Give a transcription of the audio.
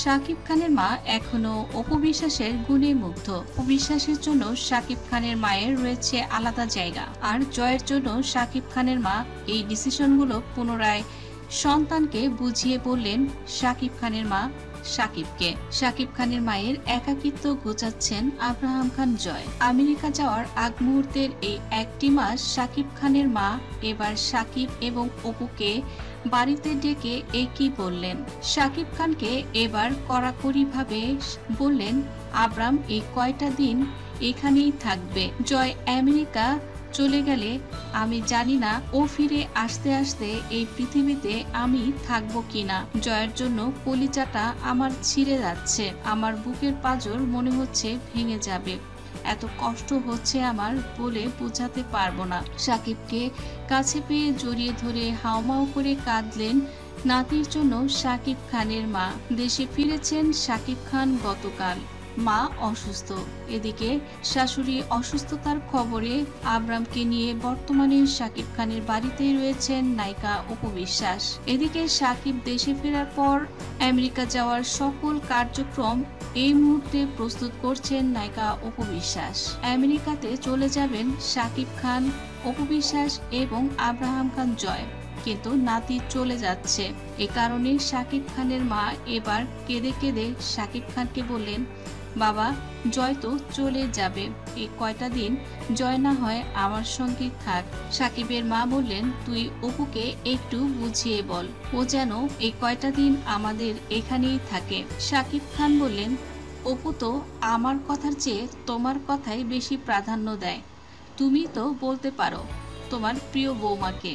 শাকিব খানের মা এখনো অপু বিশ্বাসের গুণে মুগ্ধ। অপু বিশ্বাসের জন্য শাকিব খানের মায়ের রয়েছে আলাদা জায়গা, আর জয়ের জন্য শাকিব খানের মা এই ডিসিশনগুলো পুনরায় সন্তানকে বুঝিয়ে বললেন শাকিব খানের মা শাকিবকে। শাকিব খানের মায়ের একাকিত্ব ঘোচাচ্ছেন আব্রাহাম খান জয়। আমেরিকা যাওয়ার আগ মুহূর্তের এই একটি মাস শাকিব খানের মা এবার শাকিব এবং অপুকে বাড়িতে ডেকে একই বললেন। শাকিব খানকে এবার কড়াকড়িভাবে বললেন, আব্রাম এই কয়টা দিন এখানেই থাকবে। জয় আমেরিকা চলে গেলে আমি জানি না ও ফিরে আসতে আসতে এই পৃথিবীতে আমি থাকবো কিনা। জয়ের জন্য কলিজাটা আমার ছিঁড়ে যাচ্ছে, আমার বুকের পাঁজর মনে হচ্ছে ভেঙে যাবে। এত কষ্ট হচ্ছে আমার বলে বোঝাতে পারবো না। সাকিবকে কাছে পেয়ে জড়িয়ে ধরে হাউমাউ করে কাঁদলেন নাতির জন্য শাকিব খানের মা। দেশে ফিরেছেন শাকিব খান গতকাল, মা অসুস্থ। এদিকে শাশুড়ি অসুস্থতার খবরে আব্রামকে নিয়ে বর্তমানে শাকিব খানের বাড়িতেই রয়েছেন নায়িকা অপু বিশ্বাস। এদিকে শাকিব দেশে ফেরার পর আমেরিকা যাওয়ার সকল কার্যক্রম এই মুহূর্তে প্রস্তুত করছেন নায়িকা অপু বিশ্বাস। আমেরিকাতে চলে যাবেন শাকিব খান, অপু বিশ্বাস এবং আব্রাহাম খান জয়, কিন্তু নাতি চলে যাচ্ছে। এ কারণে শাকিব খানের মা এবার কেঁদে কেঁদে শাকিব খানকে বললেন, বাবা জয় তো চলে যাবে, এই কয়টা দিন জয় না হয় আমার সঙ্গে থাক। সাকিবের মা বললেন, তুই অপুকে একটু বুঝিয়ে বল, ও যেন এই কয়টা দিন আমাদের এখানেই থাকে। শাকিব খান বললেন, অপু তো আমার কথার চেয়ে তোমার কথাই বেশি প্রাধান্য দেয়, তুমি তো বলতে পারো তোমার প্রিয় বৌমাকে।